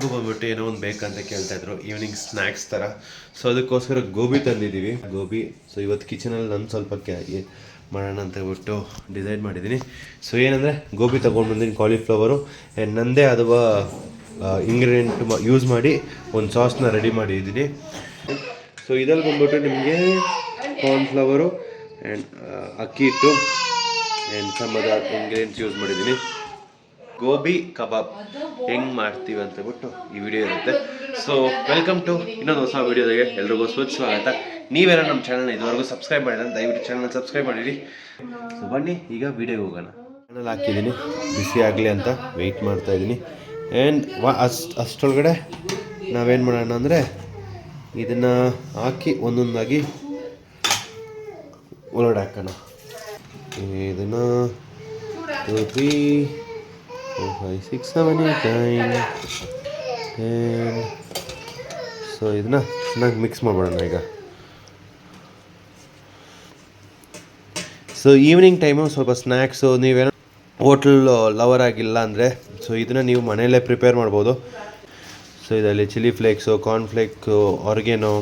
ಎಲ್ರಿಗೂ ಬಂದ್ಬಿಟ್ಟು ಏನೋ ಒಂದು ಬೇಕಂತ ಕೇಳ್ತಾಯಿದ್ರು ಈವ್ನಿಂಗ್ ಸ್ನ್ಯಾಕ್ಸ್ ಥರ. ಸೊ ಅದಕ್ಕೋಸ್ಕರ ಗೋಬಿ ತಂದಿದ್ದೀವಿ. ಗೋಬಿ ಸೊ ಇವತ್ತು ಕಿಚನಲ್ಲಿ ನಾನು ಸ್ವಲ್ಪ ಮಾಡೋಣ ಅಂತ ಹೇಳ್ಬಿಟ್ಟು ಡಿಸೈಡ್ ಮಾಡಿದ್ದೀನಿ. ಸೊ ಏನಂದರೆ ಗೋಬಿ ತೊಗೊಂಡು ಬಂದಿನಿ, ಕಾಲಿಫ್ಲವರು ನನ್ನದೇ ಆದವ ಇಂಗ್ರೀಡಿಯೆಂಟ್ ಯೂಸ್ ಮಾಡಿ ಒಂದು ಸಾಸ್ನ ರೆಡಿ ಮಾಡಿದ್ದೀನಿ. ಸೊ ಇದ್ರಲ್ಲಿ ಬಂದ್ಬಿಟ್ಟು ನಿಮಗೆ ಕಾರ್ನ್ಫ್ಲವರು ಆ್ಯಂಡ್ ಅಕ್ಕಿ ಹಿಟ್ಟು and some other ingredients use ಮಾಡಿದ್ದೀನಿ. ಗೋಬಿ ಕಬಾಬ್ ಹೆಂಗೆ ಮಾಡ್ತೀವಿ ಅಂತ ಹೇಳ್ಬಿಟ್ಟು ಈ ವಿಡಿಯೋ ಇರುತ್ತೆ. ಸೊ ವೆಲ್ಕಮ್ ಟು ಇನ್ನೊಂದು ಹೊಸ ವಿಡಿಯೋದಾಗೆ ಎಲ್ರಿಗೂ ಸ್ವಾಗತ. ನೀವೇನೋ ನಮ್ಮ ಚಾನಲ್ನ ಇದುವರೆಗೂ ಸಬ್ಸ್ಕ್ರೈಬ್ ಮಾಡಿಲ್ಲ, ದಯವಿಟ್ಟು ಚಾನಲ್ನ ಸಬ್ಸ್ಕ್ರೈಬ್ ಮಾಡಿರಿ. ಸೊ ಬನ್ನಿ ಈಗ ವಿಡಿಯೋಗೆ ಹೋಗೋಣ. ಚಾನಲ್ ಹಾಕಿದ್ದೀನಿ, ಬಿಸಿ ಆಗಲಿ ಅಂತ ವೆಯ್ಟ್ ಮಾಡ್ತಾಯಿದ್ದೀನಿ. ಆ್ಯಂಡ್ ಅಷ್ಟೊಳಗಡೆ ನಾವೇನು ಮಾಡೋಣ ಅಂದರೆ ಇದನ್ನು ಹಾಕಿ ಒಂದೊಂದಾಗಿ ಒಳಗಡೆ ಹಾಕೋಣ. ಇದನ್ನು 2 3 4 5 6 7 8 9 10. ಸೊ ಇದನ್ನು ಚೆನ್ನಾಗಿ ಮಿಕ್ಸ್ ಮಾಡ್ಬಿಡೋಣ ಈಗ. ಸೊ ಈವ್ನಿಂಗ್ ಟೈಮು ಸ್ವಲ್ಪ ಸ್ನ್ಯಾಕ್ಸು ನೀವೇನೋ ಹೋಟೆಲ್ ಲವರ್ ಆಗಿಲ್ಲ ಅಂದರೆ ಸೊ ಇದನ್ನು ನೀವು ಮನೆಯಲ್ಲೇ ಪ್ರಿಪೇರ್ ಮಾಡ್ಬೋದು. ಸೊ ಇದರಲ್ಲಿ ಚಿಲ್ಲಿ ಫ್ಲೇಕ್ಸು, ಕಾರ್ನ್ಫ್ಲೇಕ್ಸು, ಆರ್ಗೆನೋ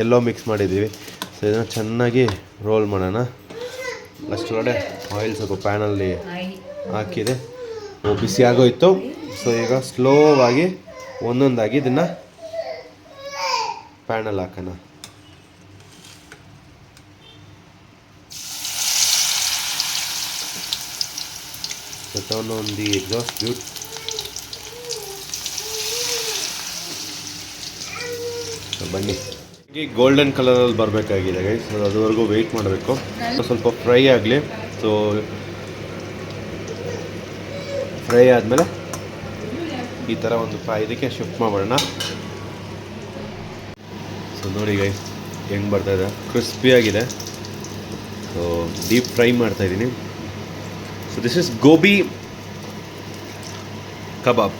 ಎಲ್ಲೋ ಮಿಕ್ಸ್ ಮಾಡಿದ್ದೀವಿ. ಸೊ ಇದನ್ನು ಚೆನ್ನಾಗಿ ರೋಲ್ ಮಾಡೋಣ. ಅಷ್ಟೊಳಗಡೆ ಆಯಿಲ್ ಸ್ವಲ್ಪ ಪ್ಯಾನಲ್ಲಿ ಹಾಕಿದೆ, ಬಿಸಿ ಆಗೋಯ್ತು. ಸೊ ಈಗ ಸ್ಲೋವಾಗಿ ಒಂದೊಂದಾಗಿ ಇದನ್ನು ಪ್ಯಾನಲ್ಲಿ ಹಾಕೋಣ. So turn on the exhaust tube. So ಬನ್ನಿ ಈಗ ಗೋಲ್ಡನ್ ಕಲರಲ್ಲಿ ಬರಬೇಕಾಗಿದೆ ಗೈಸ್. ಸೊ ಅದುವರೆಗೂ ವೆಯ್ಟ್ ಮಾಡಬೇಕು. ಸ್ವಲ್ಪ ಫ್ರೈ ಆಗಲಿ. ಸೊ ಫ್ರೈ ಆದಮೇಲೆ ಈ ಥರ ಒಂದು ಇದಕ್ಕೆ ಶಿಫ್ಟ್ ಮಾಡೋಣ. ಸೊ ನೋಡಿ ಗೈಸ್ ಹೆಂಗೆ ಬರ್ತಾಯಿದೆ, ಕ್ರಿಸ್ಪಿಯಾಗಿದೆ. ಸೊ ಡೀಪ್ ಫ್ರೈ ಮಾಡ್ತಾಯಿದ್ದೀನಿ. So this is gobi kebab.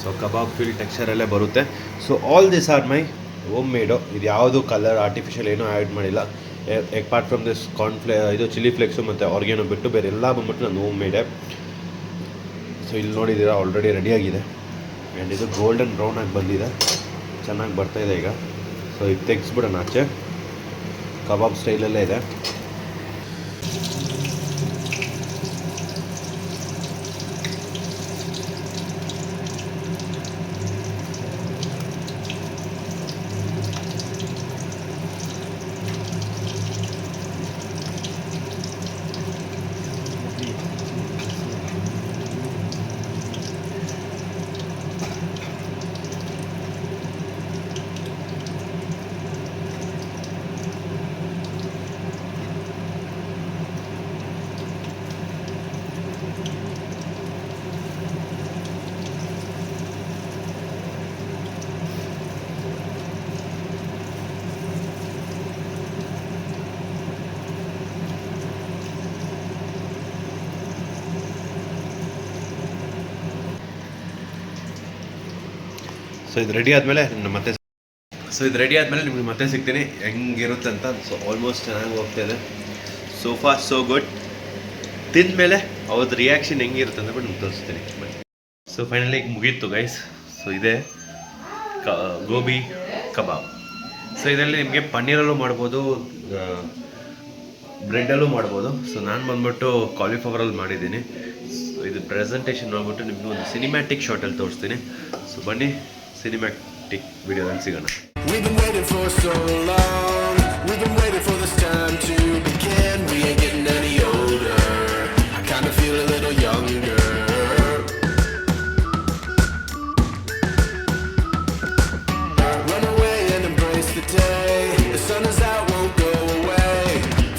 So kebab feel ಟೆಕ್ಸ್ಚರಲ್ಲೇ ಬರುತ್ತೆ. So all this are my home made. ಇದು ಯಾವುದು ಕಲರ್ ಆರ್ಟಿಫಿಷಿಯಲ್ ಏನೂ ಆ್ಯಡ್ ಮಾಡಿಲ್ಲ. ಅಪಾರ್ಟ್ ಫ್ರಮ್ ದಿಸ್ ಇದು ಚಿಲ್ಲಿ ಫ್ಲೇಕ್ಸು ಮತ್ತು ಆರ್ಗ್ಯಾನೋ ಬಿಟ್ಟು ಬೇರೆ ಎಲ್ಲ ಬಂದ್ಬಿಟ್ಟು ನಾನು ಹೋಮ್ ಮೇಡೆ. ಸೊ ಇಲ್ಲಿ ನೋಡಿದ್ದೀರಾ ಆಲ್ರೆಡಿ ರೆಡಿಯಾಗಿದೆ. ಆ್ಯಂಡ್ ಇದು ಗೋಲ್ಡನ್ ಬ್ರೌನ್ ಆಗಿ ಬಂದಿದೆ, ಚೆನ್ನಾಗಿ ಬರ್ತಾಯಿದೆ ಈಗ. ಸೊ ಇದು ತೆಗೆಸ್ಬಿಡೋಣ ಆಚೆ. ಕಬಾಬ್ ಸ್ಟೈಲಲ್ಲೇ ಇದೆ. ಸೊ ಇದು ರೆಡಿ ಆದಮೇಲೆ ನಿಮಗೆ ಮತ್ತೆ ಸಿಗ್ತೀನಿ ಹೆಂಗಿರುತ್ತೆ ಅಂತ. ಸೊ ಆಲ್ಮೋಸ್ಟ್ ಚೆನ್ನಾಗಿ ಹೋಗ್ತಾಯಿದೆ. So far so good. ತಿಂದಮೇಲೆ ಅವ್ರದ್ದು ರಿಯಾಕ್ಷನ್ ಹೆಂಗಿರುತ್ತೆ ಅಂತ ಬಿಟ್ಟು ನಿಮ್ಗೆ ತೋರಿಸ್ತೀನಿ. ಸೊ ಫೈನಲಿ ಮುಗೀತು ಗೈಸ್. ಸೊ ಇದೆ ಗೋಬಿ ಕಬಾಬ್. ಸೊ ಇದರಲ್ಲಿ ನಿಮಗೆ ಪನ್ನೀರಲ್ಲೂ ಮಾಡ್ಬೋದು, ಬ್ರೆಡ್ಡಲ್ಲೂ ಮಾಡ್ಬೋದು. ಸೊ ನಾನು ಬಂದ್ಬಿಟ್ಟು ಕಾಲಿಫ್ಲವರಲ್ಲಿ ಮಾಡಿದ್ದೀನಿ. ಸೊ ಇದು ಪ್ರೆಸೆಂಟೇಷನ್ ನೋಡ್ಬಿಟ್ಟು ನಿಮಗೆ ಒಂದು ಸಿನಿಮ್ಯಾಟಿಕ್ ಶಾರ್ಟಲ್ಲಿ ತೋರಿಸ್ತೀನಿ. ಸೊ ಬನ್ನಿ ಸಿನಿಮ್ಯಾಟಿಕ್ ವಿಡಿಯೋದಲ್ಲಿ ಸಿಗೋಣ. We've been waiting for so long. We've been waiting for this time to begin. We ain't getting any older. I kind of feel a little younger. Run away and embrace the day. The sun is out, won't go away.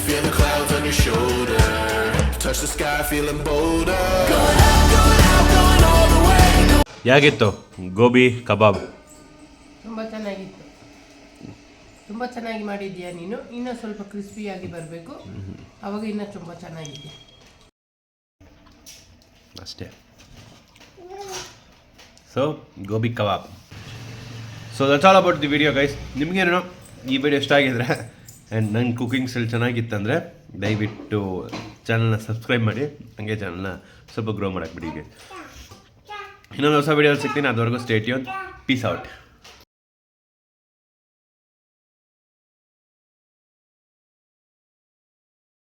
Feel the clouds on your shoulder. Touch the sky, feeling bolder. Going out, going all the way. ಹೇಗಿತ್ತು ಗೋಬಿ ಕಬಾಬ್? ತುಂಬ ಚೆನ್ನಾಗಿತ್ತು. ತುಂಬ ಚೆನ್ನಾಗಿ ಮಾಡಿದ್ದೀಯಾ ನೀನು. ಇನ್ನೂ ಸ್ವಲ್ಪ ಕ್ರಿಸ್ಪಿಯಾಗಿ ಬರಬೇಕು, ಅವಾಗ ಇನ್ನೂ ತುಂಬ ಚೆನ್ನಾಗಿದೆ ಅಷ್ಟೇ. So gobi kebab. So that's all about the video guys. ನಿಮಗೇನೋ ಈ ವಿಡಿಯೋ ಇಷ್ಟ ಆಗಿದ್ರೆ ಆ್ಯಂಡ್ ನನ್ನ ಕುಕಿಂಗ್ ಸ್ಟೈಲ್ ಚೆನ್ನಾಗಿತ್ತಂದರೆ ದಯವಿಟ್ಟು ಚಾನಲ್ನ ಸಬ್ಸ್ಕ್ರೈಬ್ ಮಾಡಿ, ಹಾಗೆ ಚಾನಲ್ನ ಸ್ವಲ್ಪ ಗ್ರೋ ಮಾಡಕ್ಕೆ ಬಿಡಿ. ಇನ್ನೊಂದು ಹೊಸ ವಿಡಿಯೋ ಸಿಗ್ತೀನಿ, ಅದುವರೆಗೂ ಸ್ಟೇ ಟ್ಯೂನ್, ಪೀಸ್ ಔಟ್.